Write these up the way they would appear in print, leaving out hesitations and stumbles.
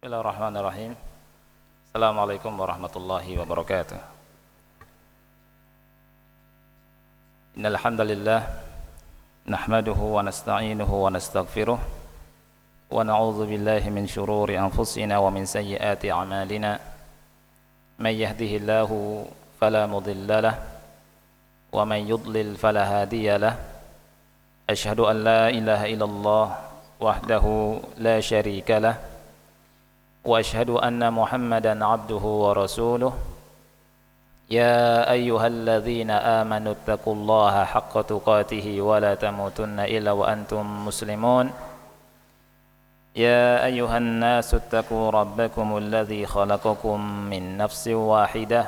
Bismillahirrahmanirrahim. Assalamualaikum warahmatullahi wabarakatuh. Innal hamdalillah nahmaduhu wa nasta'inuhu wa nastaghfiruh wa na'udzu billahi min shururi anfusina wa min sayyiati a'malina. May yahdihillahu fala mudilla lahu wa man yudlil fala hadiya lahu. Asyhadu an la ilaha illallah wahdahu la syarika lahu وأشهد أن محمدا عبده ورسوله يا أيها الذين آمنوا اتقوا الله حق تقاته ولا تموتن إلا وأنتم مسلمون يا أيها الناس اتقوا ربكم الذي خلقكم من نفس واحدة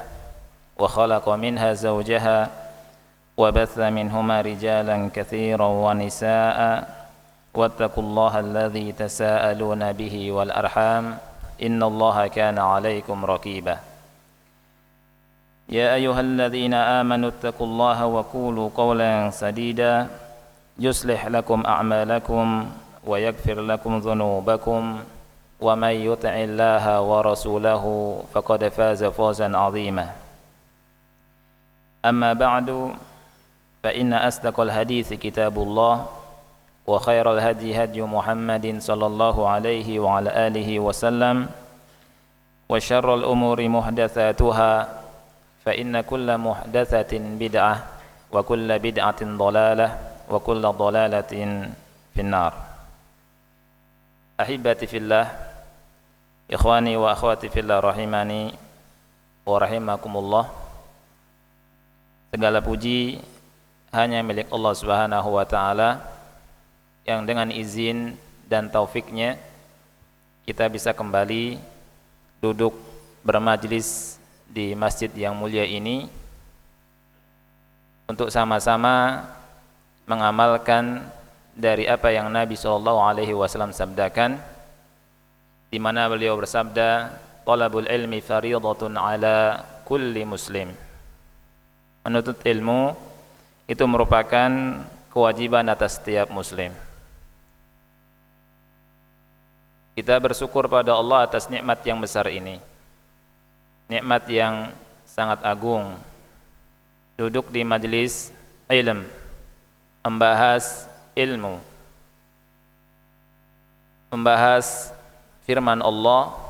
وخلق منها زوجها وبث منهما رجالا كثيرا ونساء واتقوا الله الذي تساءلون به والأرحام إن الله كان عليكم رقيبا يا أيها الذين آمنوا اتقوا الله وقولوا قولا سديدا يصلح لكم أعمالكم ويغفر لكم ذنوبكم ومن يطع الله ورسوله فقد فاز فوزا عظيما أما بعد فإن أصدق الحديث كتاب الله وخير الهدي هدي محمد صلى الله عليه وعلى آله وسلم وشر الأمور محدثاتها فإن كل محدثة بدعة وكل بدعة ضلالة وكل ضلالة في النار. أحبتي في الله إخواني وأخواتي في الله rahimani wa rahimakumullah. Segala puji hanya milik Allah Subhanahu wa taala yang dengan izin dan taufiknya kita bisa kembali duduk bermajlis di masjid yang mulia ini untuk sama-sama mengamalkan dari apa yang Nabi SAW sabdakan, di mana beliau bersabda, "Talabul ilmi fariidatun ala kulli muslim." Menuntut ilmu itu merupakan kewajiban atas setiap muslim. Kita bersyukur pada Allah atas nikmat yang besar ini, nikmat yang sangat agung. Duduk di majelis ilmu, membahas ilmu, membahas firman Allah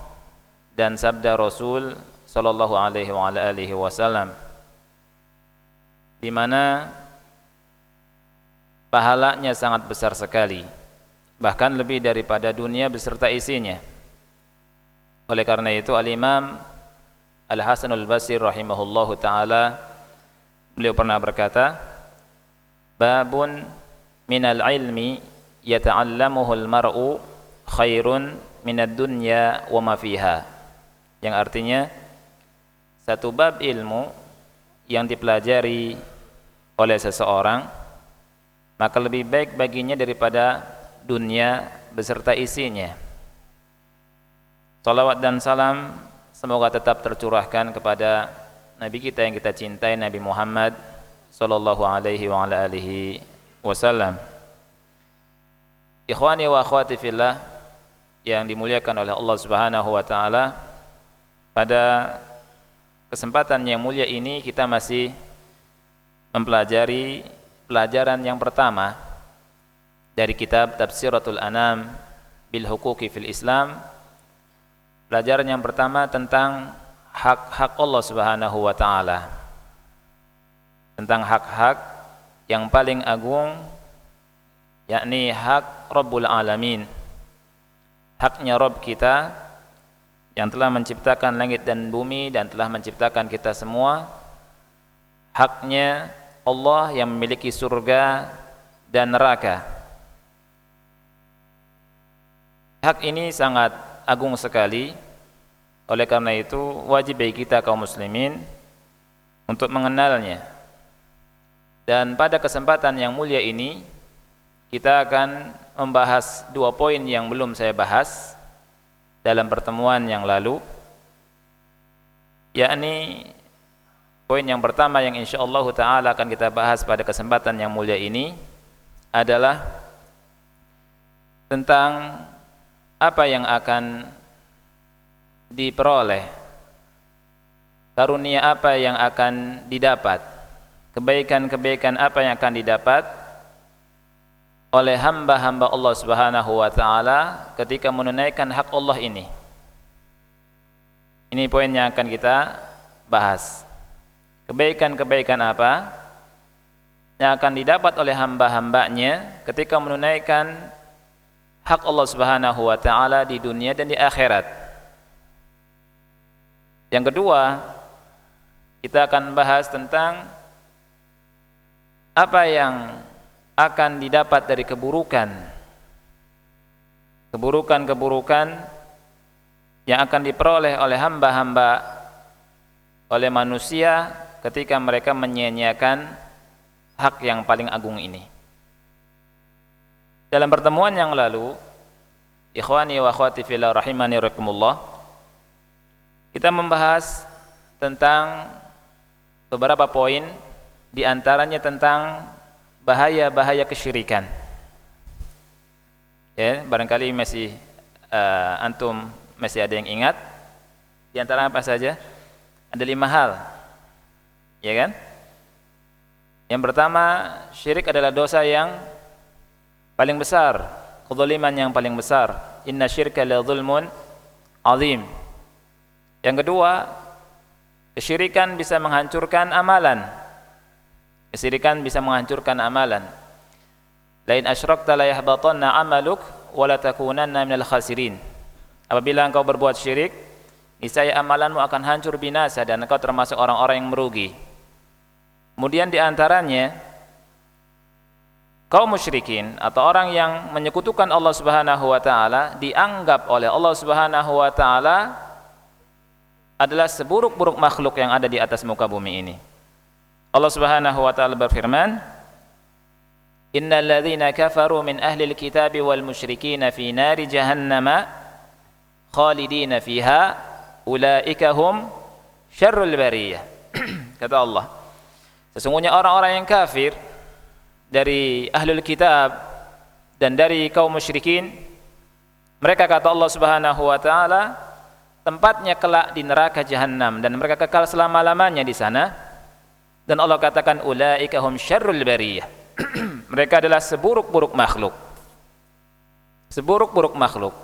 dan sabda Rasul sallallahu alaihi wasallam, di mana pahalanya sangat besar sekali, bahkan lebih daripada dunia beserta isinya. Oleh karena itu Al-Imam Al-Hasan Al-Basri rahimahullahu ta'ala, beliau pernah berkata, babun minal ilmi yata'allamuhu al-mar'u khairun minad dunya wa ma fiha, yang artinya satu bab ilmu yang dipelajari oleh seseorang maka lebih baik baginya daripada dunia beserta isinya. Salawat dan salam semoga tetap tercurahkan kepada Nabi kita yang kita cintai, Nabi Muhammad sallallahu alaihi wa ala alihi wasallam. Ikhwani wa akhwati fillah yang dimuliakan oleh Allah Subhanahu wa taala, pada kesempatan yang mulia ini kita masih mempelajari pelajaran yang pertama dari kitab Tafsiratul Anam bil Huquqi fil Islam. Pelajaran yang pertama tentang hak-hak Allah Subhanahu wa taala, tentang hak-hak yang paling agung, yakni hak Rabbul Alamin, haknya Rabb kita yang telah menciptakan langit dan bumi dan telah menciptakan kita semua. Haknya Allah yang memiliki surga dan neraka. Hak ini sangat agung sekali. Oleh karena itu wajib bagi kita kaum muslimin untuk mengenalnya. Dan pada kesempatan yang mulia ini kita akan membahas dua poin yang belum saya bahas dalam pertemuan yang lalu, yakni poin yang pertama yang insyaallah ta'ala akan kita bahas pada kesempatan yang mulia ini adalah tentang apa yang akan diperoleh, karunia apa yang akan didapat, kebaikan-kebaikan apa yang akan didapat oleh hamba-hamba Allah Subhanahu wa taala ketika menunaikan hak Allah ini. Ini poin yang akan kita bahas. Kebaikan-kebaikan apa yang akan didapat oleh hamba-hambanya ketika menunaikan hak Allah Subhanahu wa taala di dunia dan di akhirat. Yang kedua, kita akan bahas tentang apa yang akan didapat dari keburukan yang akan diperoleh oleh hamba-hamba, oleh manusia ketika mereka menyia-nyiakan hak yang paling agung ini. Dalam pertemuan yang lalu, ikhwani wa akhwati fillah rahimani rahimakumullah, kita membahas tentang beberapa poin, di antaranya tentang bahaya-bahaya kesyirikan. Ya, barangkali masih antum masih ada yang ingat. Di antara apa saja? Ada 5 hal. Ya kan? Yang pertama, syirik adalah dosa yang paling besar, kezaliman yang paling besar. Inna syirka la zulmun azim. Yang kedua, kesyirikan bisa menghancurkan amalan. Kesyirikan bisa menghancurkan amalan. Lain asyrakta la yahbatanna amaluk wa la takunanna minal khasirin. Apabila engkau berbuat syirik, niscaya amalanmu akan hancur binasa dan engkau termasuk orang-orang yang merugi. Kemudian di antaranya kaum musyrikin atau orang yang menyekutukan Allah Subhanahu wa taala dianggap oleh Allah Subhanahu wa taala adalah seburuk-buruk makhluk yang ada di atas muka bumi ini. Allah Subhanahu wa taala berfirman, "Innal ladzina kafaru min ahlil kitabi wal musyrikin fi nari jahannam khalidina fiha ulaika hum syarrul bariyah." Kata Allah, sesungguhnya orang-orang yang kafir dari ahlul kitab dan dari kaum musyrikin, mereka, kata Allah Subhanahu wa taala, tempatnya kelak di neraka jahanam dan mereka kekal selama-lamanya di sana. Dan Allah katakan ulaika hum syarrul bariyah. Mereka adalah seburuk-buruk makhluk. Seburuk-buruk makhluk.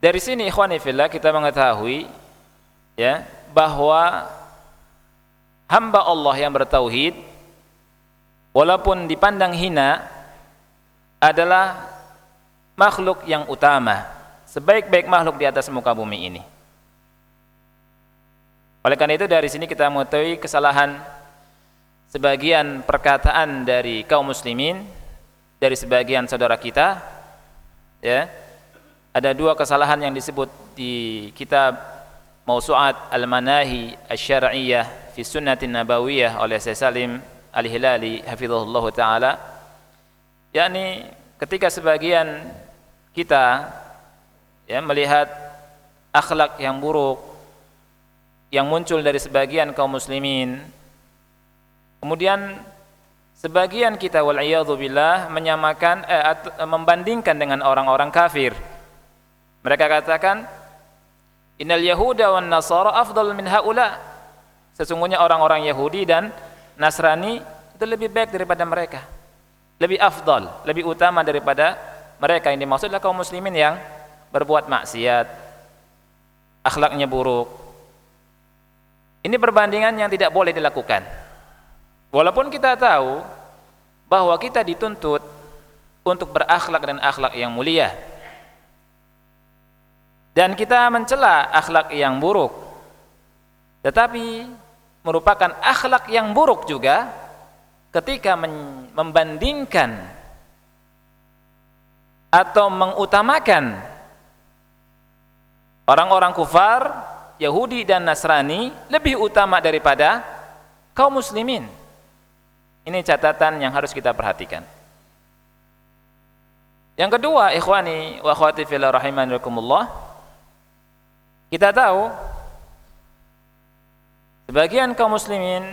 Dari sini ikhwani fillah kita mengetahui ya bahwa hamba Allah yang bertauhid walaupun dipandang hina adalah makhluk yang utama, sebaik-baik makhluk di atas muka bumi ini. Oleh karena itu dari sini kita mengetahui kesalahan sebagian perkataan dari kaum muslimin, dari sebagian saudara kita, ya. Ada 2 kesalahan yang disebut di kitab Mausu'at Al-Manahi Asy-Syar'iyyah fi Sunnatin Nabawiyah oleh Syekh Salim Al-Hilali hafizahullah taala, yakni ketika sebagian kita ya melihat akhlak yang buruk yang muncul dari sebagian kaum muslimin, kemudian sebagian kita wal'iyadzu billah menyamakan membandingkan dengan orang-orang kafir. Mereka katakan innal yahuda wan nasara afdal min haula. Sesungguhnya orang-orang Yahudi dan Nasrani itu lebih baik daripada mereka, lebih afdal, lebih utama daripada mereka. Yang dimaksud adalah kaum muslimin yang berbuat maksiat, akhlaknya buruk. Ini perbandingan yang tidak boleh dilakukan. Walaupun kita tahu bahwa kita dituntut untuk berakhlak dan akhlak yang mulia, dan kita mencela akhlak yang buruk, tetapi merupakan akhlak yang buruk juga ketika membandingkan atau mengutamakan orang-orang kufar, Yahudi dan Nasrani lebih utama daripada kaum muslimin. Ini catatan yang harus kita perhatikan. Yang kedua, ikhwani wa akhwati fillah rahimakumullah, kita tahu sebagian kaum muslimin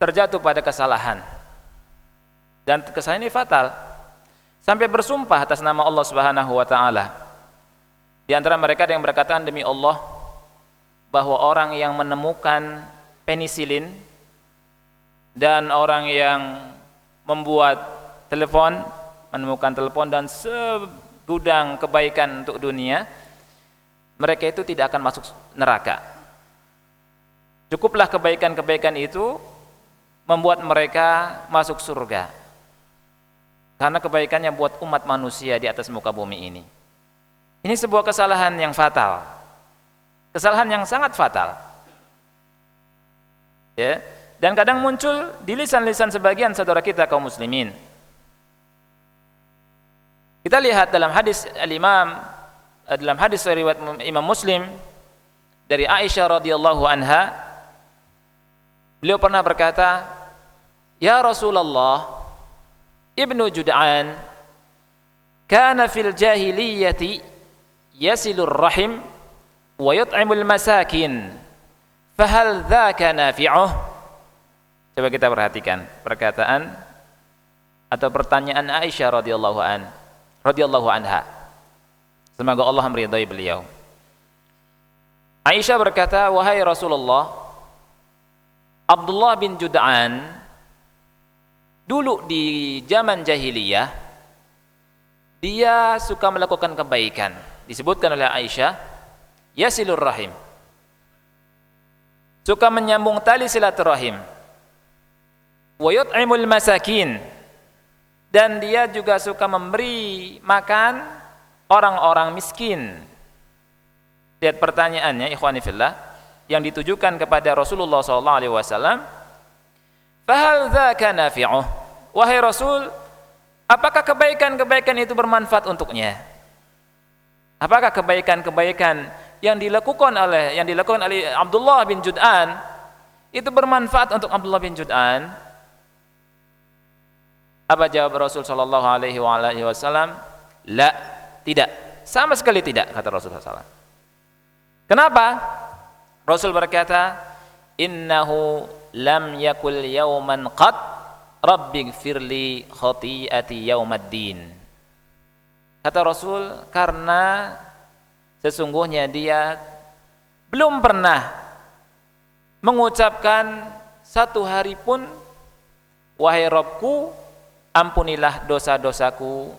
terjatuh pada kesalahan, dan kesalahan ini fatal sampai bersumpah atas nama Allah Subhanahu wa taala. Di antara mereka ada yang berkata, demi Allah, bahwa orang yang menemukan penisilin dan orang yang membuat telepon, menemukan telepon dan segudang kebaikan untuk dunia, mereka itu tidak akan masuk neraka. Cukuplah kebaikan-kebaikan itu membuat mereka masuk surga, karena kebaikannya buat umat manusia di atas muka bumi ini. Ini sebuah kesalahan yang fatal, kesalahan yang sangat fatal, ya. Dan kadang muncul di lisan-lisan sebagian saudara kita kaum muslimin. Kita lihat dalam hadis dalam hadis riwayat Imam Muslim dari Aisyah radhiyallahu anha, beliau pernah berkata, "Ya Rasulullah, Ibnu Jud'an kana fil jahiliyati yasilur rahim wa yut'imul masakin, fahal dzaka nafi'uh?" Coba kita perhatikan perkataan atau pertanyaan Aisyah radhiyallahu anha. Semoga Allah meridai beliau. Aisyah berkata, "Wahai Rasulullah, Abdullah bin Jud'an dulu di zaman jahiliyah dia suka melakukan kebaikan." Disebutkan oleh Aisyah, yasilur rahim, suka menyambung tali silaturahim, wa yut'imul masakin, dan dia juga suka memberi makan orang-orang miskin. Lihat pertanyaannya, ikhwani fillah, yang ditujukan kepada Rasulullah SAW. Fahal dzaka nafi'uh? Wahai Rasul, apakah kebaikan-kebaikan itu bermanfaat untuknya? Apakah kebaikan-kebaikan yang dilakukan oleh Abdullah bin Jud'an itu bermanfaat untuk Abdullah bin Jud'an? Apa jawab Rasul sallallahu alaihi wasallam? La, tidak. Sama sekali tidak, kata Rasulullah SAW. Kenapa? Rasul berkata, "Innahu lam yakul yawman qad rabbighfirli khati'ati yaumaddin." Kata Rasul, karena sesungguhnya dia belum pernah mengucapkan satu hari pun, "Wahai Rabbku, ampunilah dosa-dosaku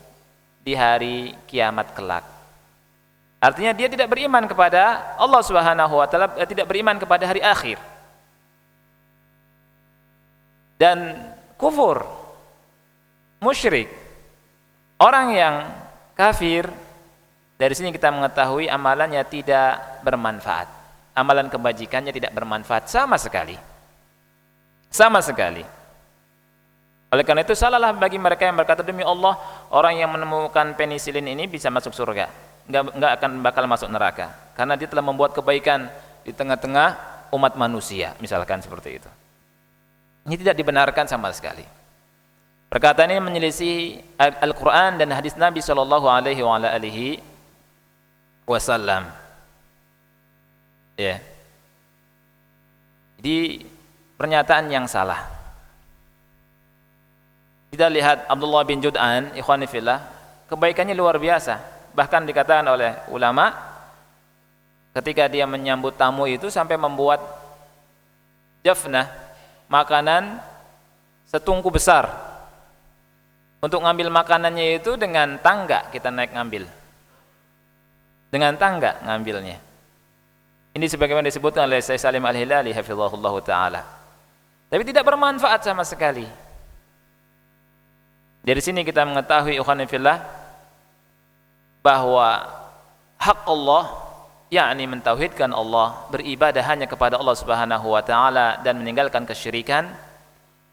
di hari kiamat kelak." Artinya dia tidak beriman kepada Allah Subhanahu wa taala, tidak beriman kepada hari akhir. Dan kufur, musyrik, orang yang kafir, dari sini kita mengetahui amalannya tidak bermanfaat. Amalan kebajikannya tidak bermanfaat sama sekali. Sama sekali. Oleh karena itu salahlah bagi mereka yang berkata, demi Allah, orang yang menemukan penisilin ini bisa masuk surga, nggak akan bakal masuk neraka, karena dia telah membuat kebaikan di tengah-tengah umat manusia, misalkan seperti itu. Ini tidak dibenarkan sama sekali. Perkataan ini menyelisih Al-Quran dan hadis Nabi Shallallahu Alaihi Wasallam. Ya. Jadi pernyataan yang salah. Kita lihat Abdullah bin Jud'an, ikhwani fillah, kebaikannya luar biasa. Bahkan dikatakan oleh ulama, ketika dia menyambut tamu itu sampai membuat jafnah, makanan setungku besar. Untuk ngambil makanannya itu dengan tangga kita naik ngambil. Dengan tangga ngambilnya. Ini sebagaimana disebutkan oleh Syekh Salim Al-Hilali hafizahullah ta'ala. Tapi tidak bermanfaat sama sekali. Dari sini kita mengetahui ikhwan fillah bahwa hak Allah, yakni mentauhidkan Allah, beribadah hanya kepada Allah Subhanahu wa taala dan meninggalkan kesyirikan,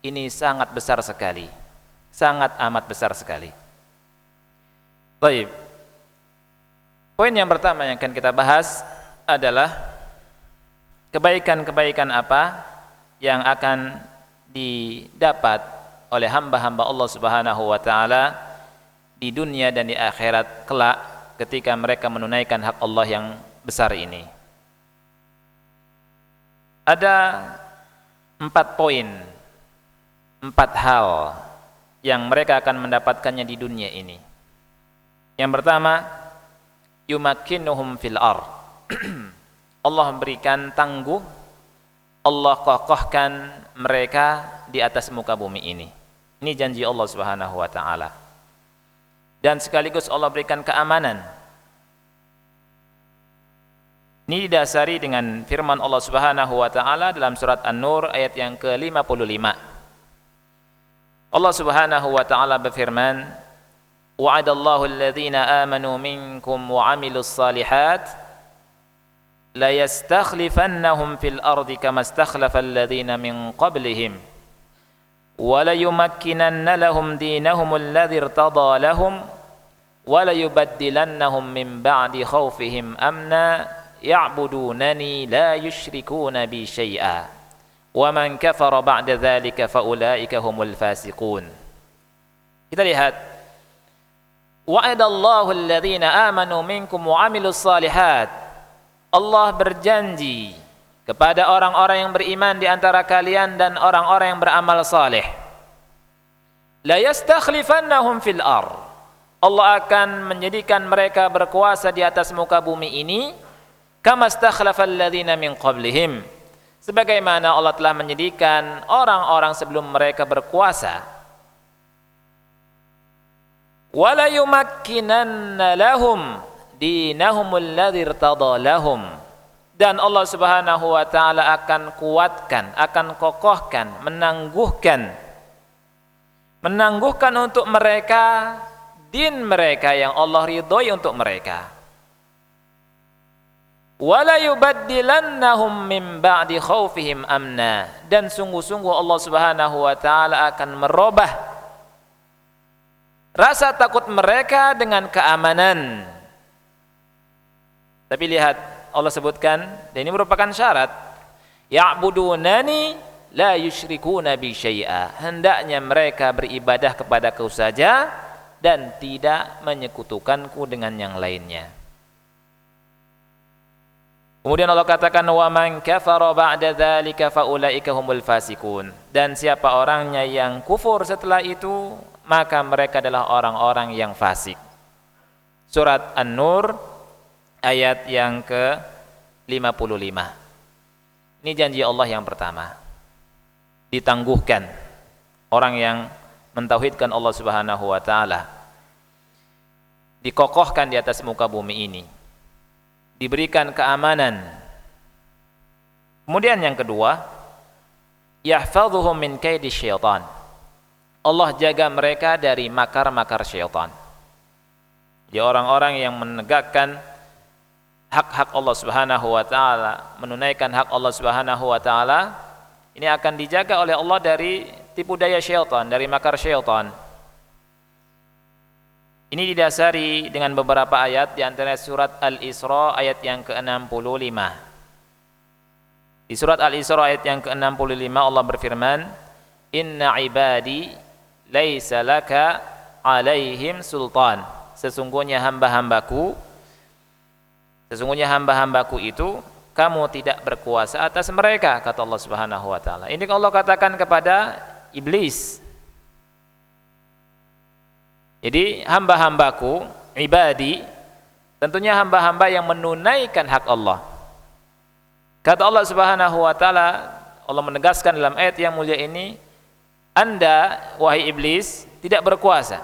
ini sangat besar sekali. Sangat amat besar sekali. Baik. Poin yang pertama yang akan kita bahas adalah kebaikan-kebaikan apa yang akan didapat oleh hamba-hamba Allah Subhanahu wa taala di dunia dan di akhirat kelak ketika mereka menunaikan hak Allah yang besar ini. Ada 4 poin, 4 hal yang mereka akan mendapatkannya di dunia ini. Yang pertama, yumakkinuhum fil ard. Allah memberikan tangguh, Allah kokohkan mereka di atas muka bumi ini. Ini janji Allah Subhanahu wa taala. Dan sekaligus Allah berikan keamanan. Ini didasari dengan firman Allah Subhanahu wa taala dalam surat An-Nur ayat yang ke-55. Allah Subhanahu wa taala berfirman, "Wa'adallahu alladhina amanu minkum wa 'amilus shalihat la yastakhlifannahum fil ardi kama istakhlafal ladzina min qablihim wa la yumakkinanna lahum dinahum alladzi irtada lahum wa la yubaddilannahum min ba'di khawfihim amna ya'budunani la yusyrikuna bi syai'a wa man kafara ba'da dzalika fa ulaika humul fasiqun." Kita lihat, wa'adallahu alladhina amanu minkum wa 'amilus shalihat. Allah berjanji kepada orang-orang yang beriman di antara kalian dan orang-orang yang beramal saleh. La yastakhlifannahum fil ard. Allah akan menjadikan mereka berkuasa di atas muka bumi ini kama stakhlafal ladzina min qablihim. Sebagaimana Allah telah menjadikan orang-orang sebelum mereka berkuasa. Wala yumakkinanna lahum dinahumul ladzi irtada lahum. Dan Allah Subhanahu wa taala akan kuatkan, akan kokohkan, menangguhkan untuk mereka din mereka yang Allah ridhoi untuk mereka. Wala yubaddilannahum min ba'di khaufihim amna. Dan sungguh-sungguh Allah Subhanahu wa taala akan merubah rasa takut mereka dengan keamanan. Tapi lihat, Allah sebutkan, dan ini merupakan syarat, ya'budunani la yusyrikuna bi syai'a. Hendaknya mereka beribadah kepadaku saja dan tidak menyekutukanku dengan yang lainnya. Kemudian Allah katakan, wa man kafara ba'da dzalika fa ulaika humul fasiqun. Dan siapa orangnya yang kufur setelah itu, maka mereka adalah orang-orang yang fasik. Surat An-Nur ayat yang ke-55. Ini janji Allah yang pertama. Ditangguhkan orang yang mentauhidkan Allah Subhanahu wa taala. Dikokohkan di atas muka bumi ini. Diberikan keamanan. Kemudian yang kedua, yahfadhuhum min kaidi syaitan. Allah jaga mereka dari makar-makar syaitan. Di orang-orang yang menegakkan hak-hak Allah Subhanahu wa taala, menunaikan hak Allah Subhanahu wa taala, ini akan dijaga oleh Allah dari tipu daya syaitan, dari makar syaitan. Ini didasari dengan beberapa ayat, di antara surat Al-Isra ayat yang ke-65. Di surat Al-Isra ayat yang ke-65 Allah berfirman, "Inna ibadi laisa laka alaihim sultan." Sesungguhnya hamba-hambaku itu kamu tidak berkuasa atas mereka, kata Allah Subhanahu wa taala. Ini Allah katakan kepada iblis. Jadi hamba-hambaku, ibadi, tentunya hamba-hamba yang menunaikan hak Allah. Kata Allah Subhanahu wa taala, Allah menegaskan dalam ayat yang mulia ini, Anda wahai iblis tidak berkuasa,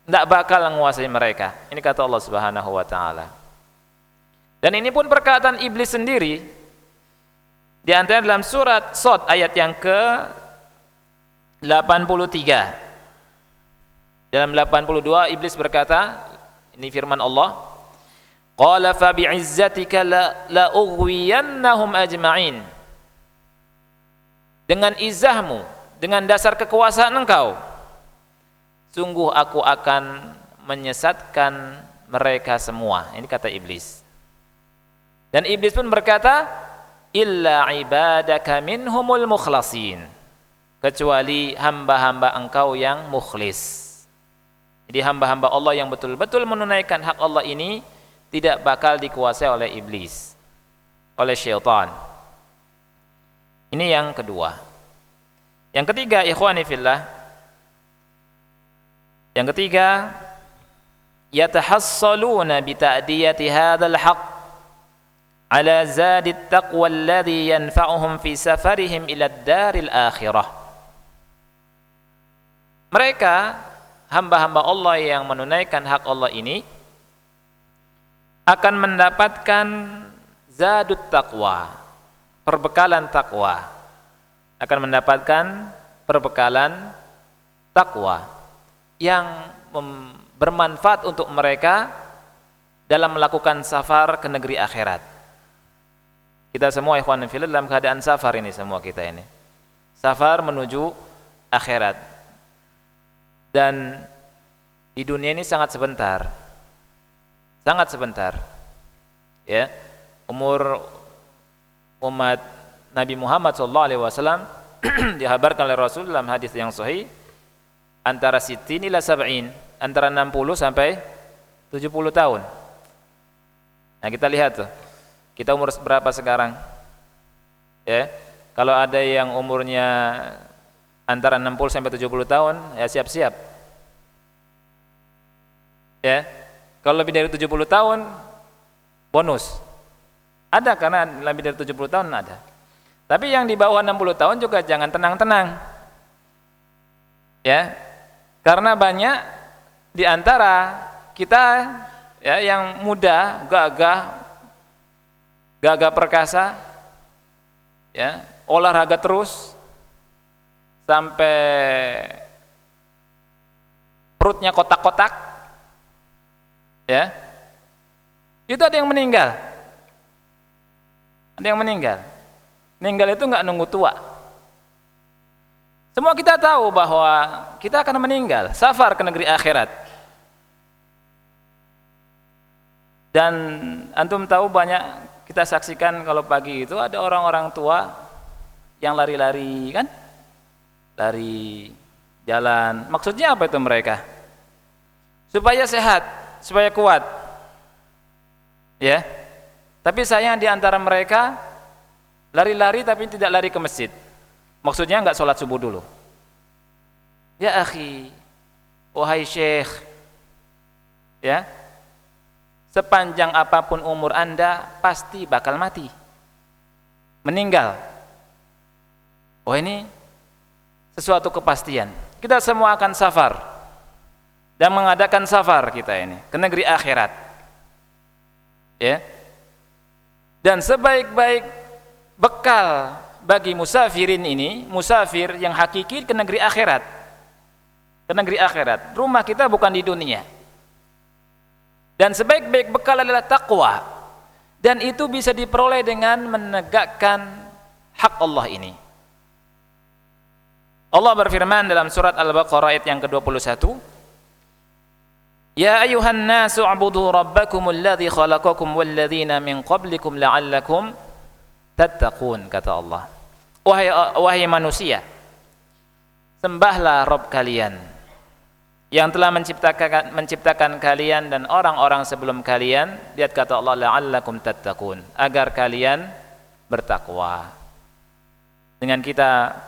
tidak bakal menguasai mereka. Ini kata Allah Subhanahu wa taala. Dan ini pun perkataan iblis sendiri. Di antara dalam surat Shad ayat yang ke-83. Dalam 82 iblis berkata, ini firman Allah, qala fa bi'izzatika la ughwiyannahum ajma'in. Dengan izahmu, dengan dasar kekuasaan engkau, sungguh aku akan menyesatkan mereka semua. Ini kata iblis. Dan iblis pun berkata, illa ibadaka minhumul mukhlasin, kecuali hamba-hamba engkau yang mukhlis. Jadi hamba-hamba Allah yang betul-betul menunaikan hak Allah ini tidak bakal dikuasai oleh iblis, oleh syaitan. Ini yang kedua. Yang ketiga, ikhwani fillah, yang ketiga, yatahassaluna bi ta'diyati hadzal haqq ala zadi taqwa alladhi yanfa'uhum fi safarihim ila ad-daril akhirah. Mereka hamba-hamba Allah yang menunaikan hak Allah ini akan mendapatkan zadut taqwa, perbekalan takwa, akan mendapatkan perbekalan takwa yang bermanfaat untuk mereka dalam melakukan safar ke negeri akhirat. Kita semua ikhwan fillah dalam keadaan safar ini, semua kita ini safar menuju akhirat, dan di dunia ini sangat sebentar, sangat sebentar ya. Umur umat Nabi Muhammad SAW dihabarkan oleh Rasul dalam hadis yang sahih antara sittin ila sab'in, antara 60 sampai 70 tahun. Nah, kita lihat tuh, kita umur berapa sekarang ya. Kalau ada yang umurnya antara 60 sampai 70 tahun, ya siap-siap ya. Kalau lebih dari 70 tahun bonus ada, karena lebih dari 70 tahun ada. Tapi yang di bawah 60 tahun juga jangan tenang-tenang ya, karena banyak di antara kita ya yang muda, gagah perkasa ya, olahraga terus sampai perutnya kotak-kotak ya, itu ada yang meninggal. Ada yang meninggal. Meninggal itu nggak nunggu tua. Semua kita tahu bahwa kita akan meninggal, safar ke negeri akhirat. Dan antum tahu, banyak kita saksikan kalau pagi itu ada orang-orang tua yang lari-lari kan? Lari jalan. Maksudnya apa itu mereka? Supaya sehat, supaya kuat. Ya. Tapi sayang di antara mereka lari-lari tapi tidak lari ke masjid. Maksudnya enggak sholat subuh dulu. Ya akhi, wahai syekh, ya, sepanjang apapun umur Anda pasti bakal mati, meninggal. Oh, ini sesuatu kepastian. Kita semua akan safar dan mengadakan safar kita ini ke negeri akhirat. Ya. Dan sebaik-baik bekal bagi musafirin ini, musafir yang hakiki, ke negeri akhirat. Ke negeri akhirat. Rumah kita bukan di dunia. Dan sebaik-baik bekal adalah takwa. Dan itu bisa diperoleh dengan menegakkan hak Allah ini. Allah berfirman dalam surat Al-Baqarah ayat yang ke-21, Ya ayuhan nasu a'budu rabbakumul ladzi khalaqakum wal ladzina min qablikum la'allakum tattaqun, kata Allah. Wahai manusia, sembahlah Rabb kalian yang telah menciptakan kalian dan orang-orang sebelum kalian. Lihat kata Allah, la'allakum tattaqun, agar kalian bertakwa. Dengan kita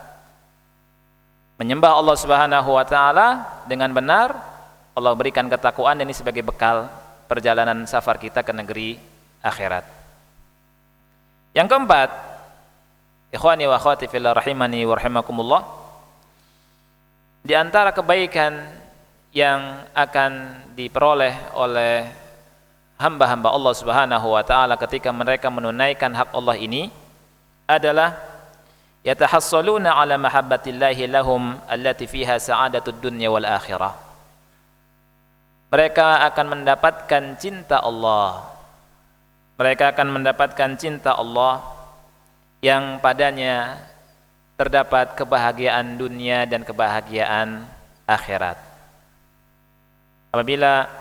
menyembah Allah Subhanahu wa taala dengan benar, Allah berikan ketakwaan, ini sebagai bekal perjalanan safar kita ke negeri akhirat. Yang keempat, ikhwani wa akhwati fillah rahimani wa rahimakumullah, di antara kebaikan yang akan diperoleh oleh hamba-hamba Allah Subhanahu wa taala ketika mereka menunaikan hak Allah ini adalah yatahassaluna ala mahabbatillahi lahum allati fiha sa'adatud dunya wal akhirah. Mereka akan mendapatkan cinta Allah. Mereka akan mendapatkan cinta Allah yang padanya terdapat kebahagiaan dunia dan kebahagiaan akhirat. Apabila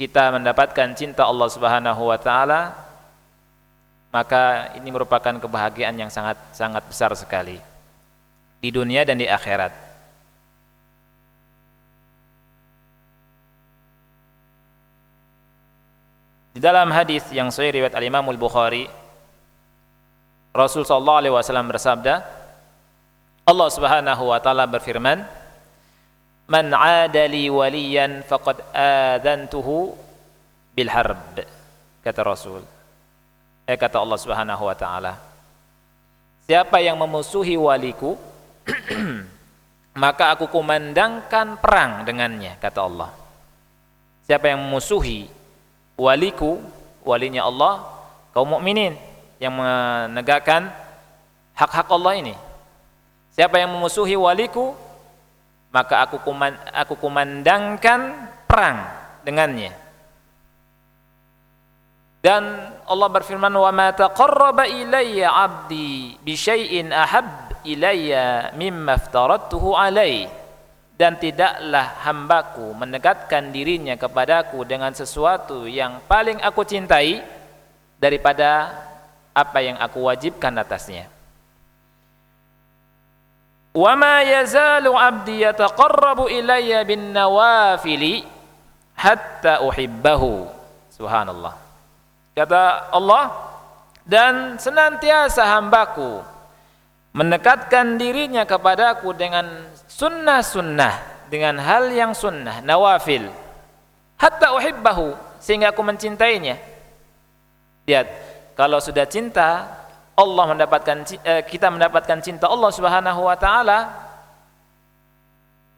kita mendapatkan cinta Allah Subhanahu wa taala, maka ini merupakan kebahagiaan yang sangat besar sekali di dunia dan di akhirat. Di dalam hadis yang sahih riwayat Al-Imam Al-Bukhari, Rasul sallallahu alaihi wasallam bersabda, Allah Subhanahu wa taala berfirman, man 'adali waliyan faqad adzantuhu bil harb, kata Rasul. Kata Allah Subhanahu wa taala, siapa yang memusuhi waliku maka aku kumandangkan perang dengannya, kata Allah. Siapa yang memusuhi waliku, walinya Allah, kaum mukminin yang menegakkan hak-hak Allah ini. Siapa yang memusuhi waliku, maka aku kumandangkan perang dengannya. Dan Allah berfirman, wa ma taqarraba ilayya 'abdi bi syai'in ahab ilayya mimma aftaradtuhu alaihi. Dan tidaklah hambaku mendekatkan dirinya kepadaku dengan sesuatu yang paling aku cintai daripada apa yang aku wajibkan atasnya. Wa ma yazalu 'abdi yataqarrabu ilayya bin nawafili hatta uhibbahu. Subhanallah. Kata Allah, dan senantiasa hambaku mendekatkan dirinya kepadaku dengan sunnah-sunnah, dengan hal yang sunnah, nawafil, hatta uhibbahu, sehingga aku mencintainya. Lihat, kalau sudah cinta, Allah kita mendapatkan cinta Allah Subhanahu wa taala,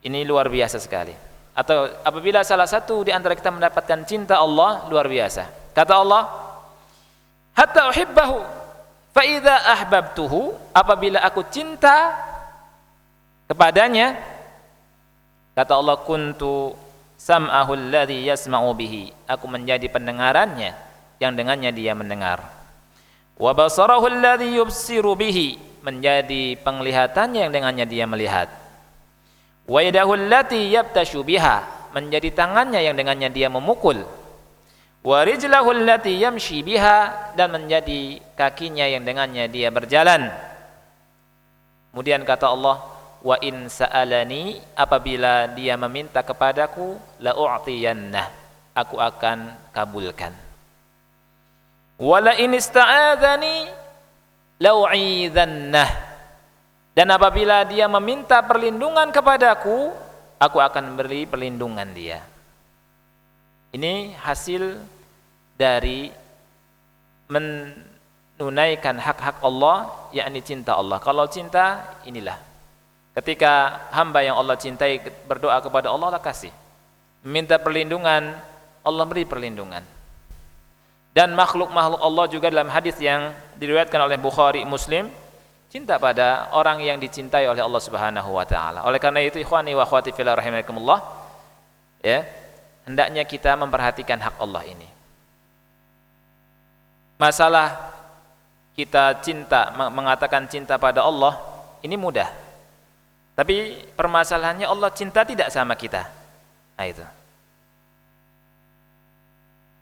ini luar biasa sekali. Atau apabila salah satu di antara kita mendapatkan cinta Allah, luar biasa. Kata Allah, hatta uhibbahu fa idza ahbabtuhu, apabila aku cinta kepadanya, kata Allah, kuntu sam'ahu alladhi yasma'u bihi, aku menjadi pendengarannya yang dengannya dia mendengar, wa basarahu alladhi yubsiru bihi, menjadi penglihatannya yang dengannya dia melihat, wa yadahu allati yabtashu biha, menjadi tangannya yang dengannya dia memukul, wa rijlahu allati yamshi biha, dan menjadi kakinya yang dengannya dia berjalan. Kemudian kata Allah, wa in sa'alani, apabila dia meminta kepadaku, la u'tiyannah, aku akan kabulkan. Wa la in ista'adzani la u'idhannah, dan apabila dia meminta perlindungan kepadaku, aku akan beri perlindungan dia. Ini hasil dari menunaikan hak-hak Allah, yakni cinta Allah. Kalau cinta, inilah. Ketika hamba yang Allah cintai berdoa kepada Allah, Allah kasih. Minta perlindungan, Allah beri perlindungan. Dan makhluk-makhluk Allah juga dalam hadis yang diriwayatkan oleh Bukhari, Muslim, cinta pada orang yang dicintai oleh Allah Subhanahu wa taala. Oleh karena itu, ikhwani wa akhwati fillah rahimakumullah, ya, hendaknya kita memperhatikan hak Allah ini. Masalah kita cinta, mengatakan cinta pada Allah, ini mudah. Tapi permasalahannya, Allah cinta tidak sama kita. Nah itu.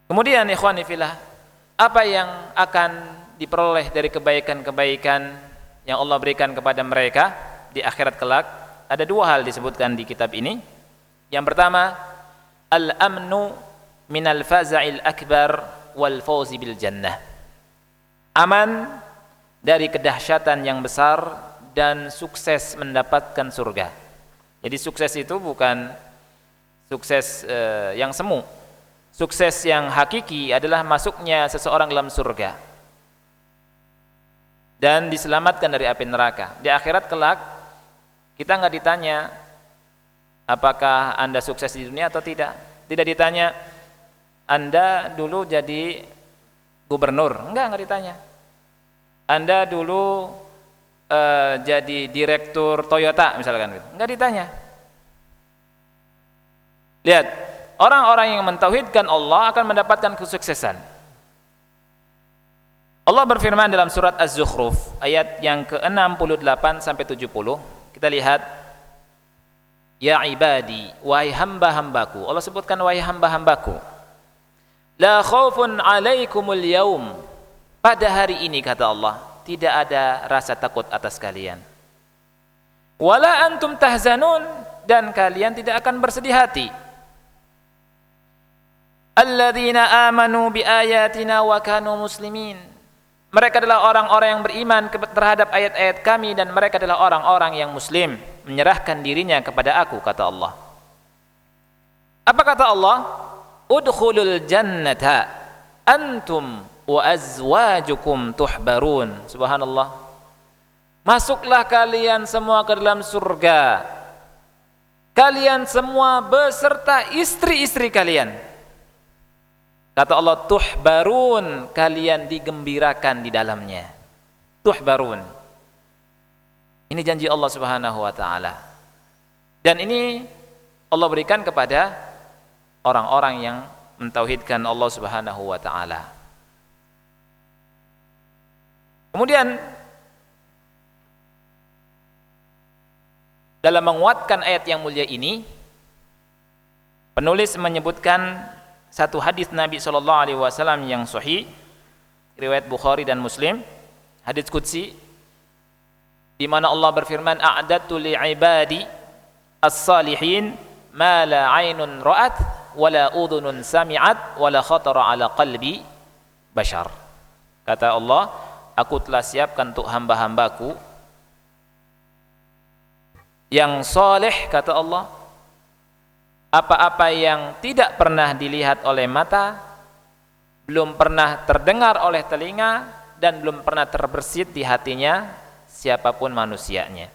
Kemudian ikhwani fillah, apa yang akan diperoleh dari kebaikan-kebaikan yang Allah berikan kepada mereka di akhirat kelak? Ada dua hal disebutkan di kitab ini. Yang pertama, al-amnu minal faza'il akbar wal fawzi bil jannah. Aman dari kedahsyatan yang besar dan sukses mendapatkan surga. Jadi sukses itu bukan sukses yang semu. Sukses yang hakiki adalah masuknya seseorang dalam surga dan diselamatkan dari api neraka. Di akhirat kelak kita nggak ditanya apakah Anda sukses di dunia atau tidak. Tidak ditanya Anda dulu jadi gubernur, enggak ditanya. Anda dulu jadi direktur Toyota misalkan, enggak ditanya. Lihat, orang-orang yang mentauhidkan Allah akan mendapatkan kesuksesan. Allah berfirman dalam surat Az-Zukhruf ayat yang ke-68 sampai 70. Kita lihat, ya ibadi, wahai hamba-hambaku. Allah sebutkan wahai hamba-hambaku. La khaufun alaikumul yaum. Pada hari ini, kata Allah, tidak ada rasa takut atas kalian. Wala antum tahzanun, dan kalian tidak akan bersedih hati. Alladzina amanu bi ayatina wa kanu muslimin. Mereka adalah orang-orang yang beriman terhadap ayat-ayat kami, dan mereka adalah orang-orang yang muslim, menyerahkan dirinya kepada aku, kata Allah. Apa kata Allah? Udkhulul jannata antum wa azwajukum tuhbarun. Subhanallah. Masuklah kalian semua ke dalam surga, kalian semua beserta istri-istri kalian. Kata Allah, tuhbarun, kalian digembirakan di dalamnya. Tuhbarun. Ini janji Allah Subhanahu wa taala. Dan ini Allah berikan kepada orang-orang yang mentauhidkan Allah Subhanahu wa taala. Kemudian dalam menguatkan ayat yang mulia ini, penulis menyebutkan satu hadis Nabi SAW yang sahih, riwayat Bukhari dan Muslim, hadis qudsi, di mana Allah berfirman, a'dadtu li'ibadi as-salihin ma la 'ainun ra'at wa la udhunun sami'at wa la khatara 'ala qalbi bashar. Kata Allah, aku telah siapkan untuk hamba-hambaku yang soleh, kata Allah, apa-apa yang tidak pernah dilihat oleh mata, belum pernah terdengar oleh telinga, dan belum pernah terbersit di hatinya siapapun manusianya.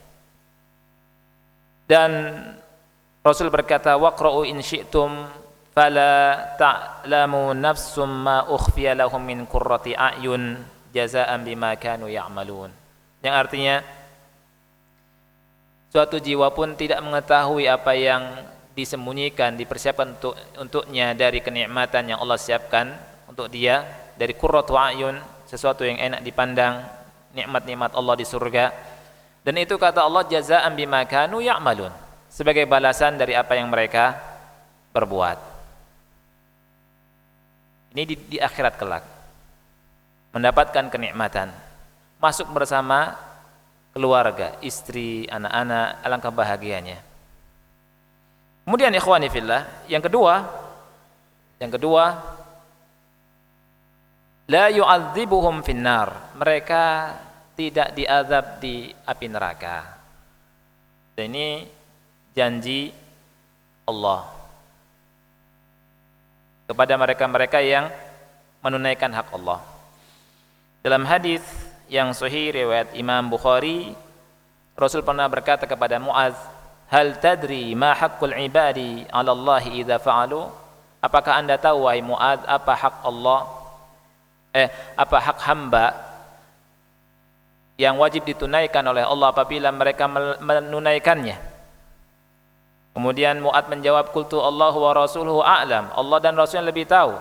Dan Rasul berkata, waqra'u in syi'tum fala ta'lamu nafsum ma ukhfiya lahum min qurrati a'yun jazaa'an bima kanu ya'malun. Yang artinya, suatu jiwa pun tidak mengetahui apa yang disembunyikan, dipersiapkan untuknya dari kenikmatan yang Allah siapkan untuk dia, dari qurratu a'yun, sesuatu yang enak dipandang, nikmat-nikmat Allah di surga. Dan itu kata Allah, jazaa'an bima kanu ya'malun, sebagai balasan dari apa yang mereka perbuat. Ini di akhirat kelak mendapatkan kenikmatan, masuk bersama keluarga, istri, anak-anak, alangkah bahagianya. Kemudian ikhwani fillah, yang kedua, la yu'adzibuhum finnar, mereka tidak diazab di api neraka. Dan ini janji Allah kepada mereka-mereka yang menunaikan hak Allah. Dalam hadis yang sahih riwayat Imam Bukhari, Rasul pernah berkata kepada Muaz, hal tadri ma haqqul ibadi 'ala Allah idza fa'alu? Apakah Anda tahu wahai Muaz, apa hak Allah, apa hak hamba yang wajib ditunaikan oleh Allah apabila mereka menunaikannya? Kemudian Muaz menjawab, qultu Allahu wa rasuluhu a'lam, Allah dan Rasul yang lebih tahu.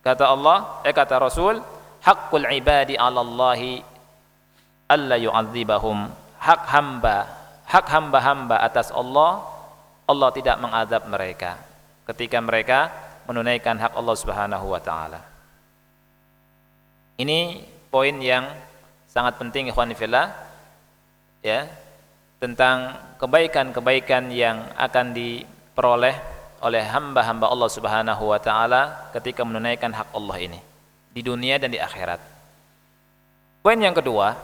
Kata Rasul, haqqul ibadi 'ala Allahi alla yu'adzibahum, hak hamba-hamba atas Allah, Allah tidak mengazab mereka ketika mereka menunaikan hak Allah Subhanahu wa taala. Ini poin yang sangat penting ikhwan fillah, ya, tentang kebaikan-kebaikan yang akan diperoleh oleh hamba-hamba Allah Subhanahu wa taala ketika menunaikan hak Allah ini di dunia dan di akhirat. Poin yang kedua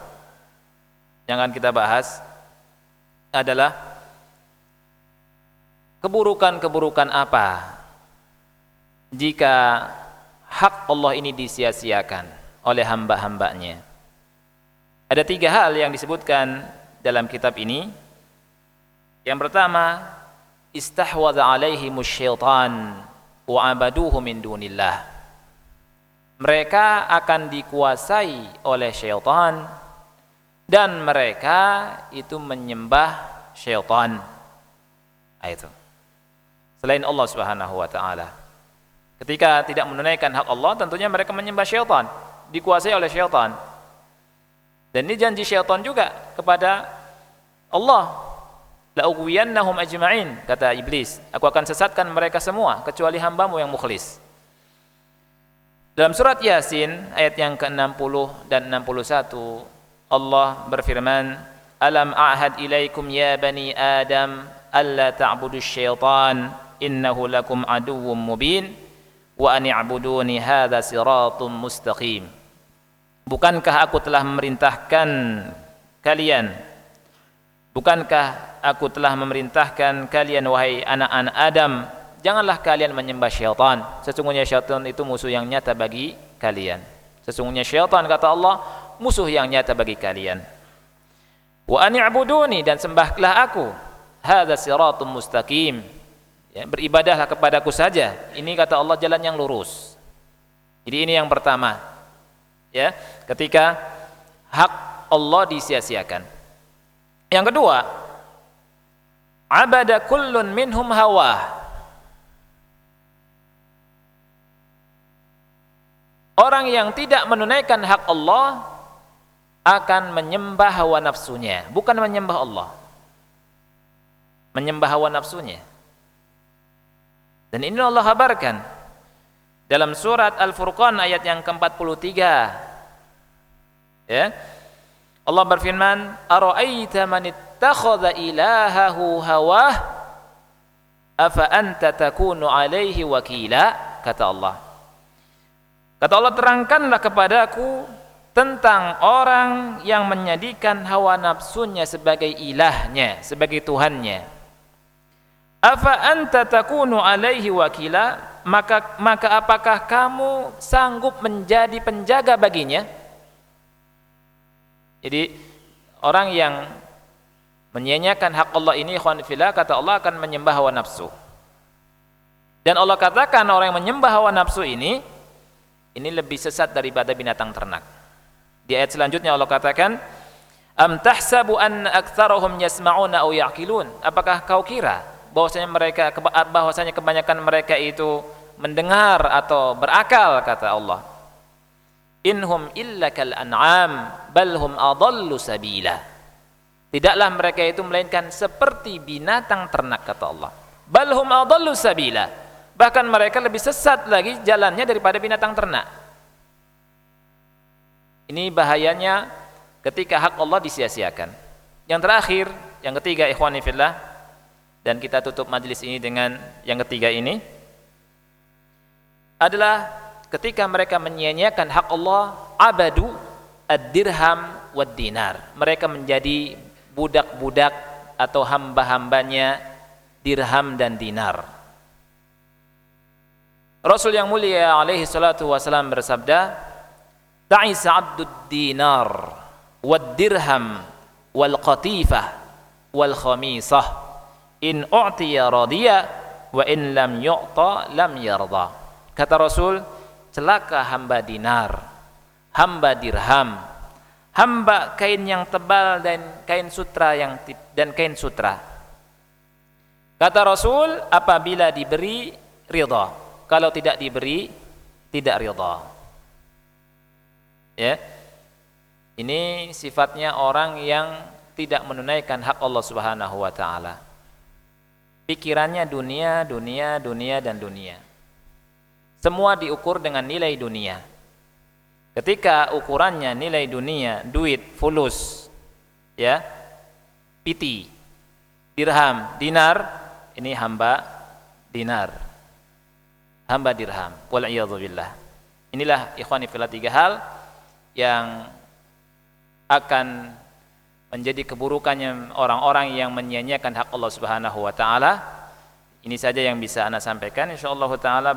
yang akan kita bahas adalah keburukan-keburukan apa jika hak Allah ini disia-siakan oleh hamba-hambanya. Ada 3 hal yang disebutkan dalam kitab ini. Yang pertama, istahwadha alaihimus syaitan wa abaduhu min dunillah. Mereka akan dikuasai oleh syaitan dan mereka itu menyembah syaitan. Itu selain Allah Subhanahu wa taala. Ketika tidak menunaikan hak Allah, tentunya mereka menyembah syaitan, dikuasai oleh syaitan. Dan ini janji syaitan juga kepada Allah, la ughwiyannahum ajma'in, kata iblis, aku akan sesatkan mereka semua kecuali hambamu yang mukhlis. Dalam surat Yasin ayat yang ke-60 dan 61, Allah berfirman, alam a'had ilaikum ya bani adam alla ta'budus syaitan innahu lakum aduwwum mubin wa an i'buduni hadza siratun mustaqim. Bukankah aku telah memerintahkan kalian wahai anak-anak Adam janganlah kalian menyembah syaitan. Sesungguhnya syaitan itu musuh yang nyata bagi kalian. Sesungguhnya syaitan, kata Allah, musuh yang nyata bagi kalian. Wa ani'buduni, dan sembahlah aku. Hadza siratum mustaqim. Ya, beribadahlah kepadaku saja. Ini, kata Allah, jalan yang lurus. Jadi ini yang pertama. Ya, ketika hak Allah disia-siakan. Yang kedua, abada kullun minhum hawa. Orang yang tidak menunaikan hak Allah akan menyembah hawa nafsunya, bukan menyembah Allah. Menyembah hawa nafsunya. Dan ini Allah kabarkan dalam surat Al-Furqan ayat yang ke-43. Ya. Allah berfirman, "Ara'aita man ittakhadha ilahahu hawah afa anta takunu alaihi wakila?" Kata Allah. Kata Allah, terangkanlah kepadaku tentang orang yang menjadikan hawa nafsunya sebagai ilahnya, sebagai Tuhannya. Afa anta takunu alaihi wakila, maka apakah kamu sanggup menjadi penjaga baginya? Jadi orang yang menyia-nyiakan hak Allah ini, ikhwan fillah, kata Allah, akan menyembah hawa nafsu. Dan Allah katakan orang yang menyembah hawa nafsu ini lebih sesat daripada binatang ternak. Di ayat selanjutnya Allah katakan, am tahsabu anna aktsarahum yasma'una aw ya'qilun. Apakah kau kira bahwasanya kebanyakan mereka itu mendengar atau berakal? Kata Allah, inhum illa kal an'am bal hum adallu sabila. Tidaklah mereka itu melainkan seperti binatang ternak, kata Allah. Bal hum adallu sabila. Bahkan mereka lebih sesat lagi jalannya daripada binatang ternak. Ini bahayanya ketika hak Allah disia-siakan. Yang terakhir, yang ketiga, ikhwani fillah, dan kita tutup majelis ini dengan yang ketiga ini, adalah ketika mereka menyia-nyiakan hak Allah, abadu ad-dirham wad-dinar. Mereka menjadi budak-budak atau hamba-hambanya dirham dan dinar. Rasul yang mulia alaihi salatu wasalam bersabda, ta'isa abdud dinar wad dirham wal qatifah wal khamisah in u'tiya radiya wa in lam yu'ta lam yarda. Kata Rasul, celaka hamba dinar, hamba dirham, hamba kain yang tebal dan kain sutra kain sutra. Kata Rasul, apabila diberi ridha, kalau tidak diberi tidak ridha. Ya. Ini sifatnya orang yang tidak menunaikan hak Allah Subhanahu wa taala. Pikirannya dunia, dunia, dunia dan dunia. Semua diukur dengan nilai dunia. Ketika ukurannya nilai dunia, duit, fulus, ya, piti, dirham, dinar, ini hamba dinar, hamba dirham. Wal'iyadzubillah. Inilah ikhwani fillah 3 hal yang akan menjadi keburukannya orang-orang yang menyia-nyiakan hak Allah Subhanahu wa taala. Ini saja yang bisa ana sampaikan. Insyaallah taala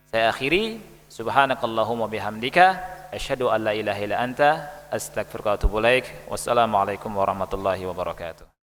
saya akhiri. Subhanakallahumma bihamdika asyhadu an la ilaha illa anta astaghfiruka wa atubu ilaik. Wassalamualaikum warahmatullahi wabarakatuh.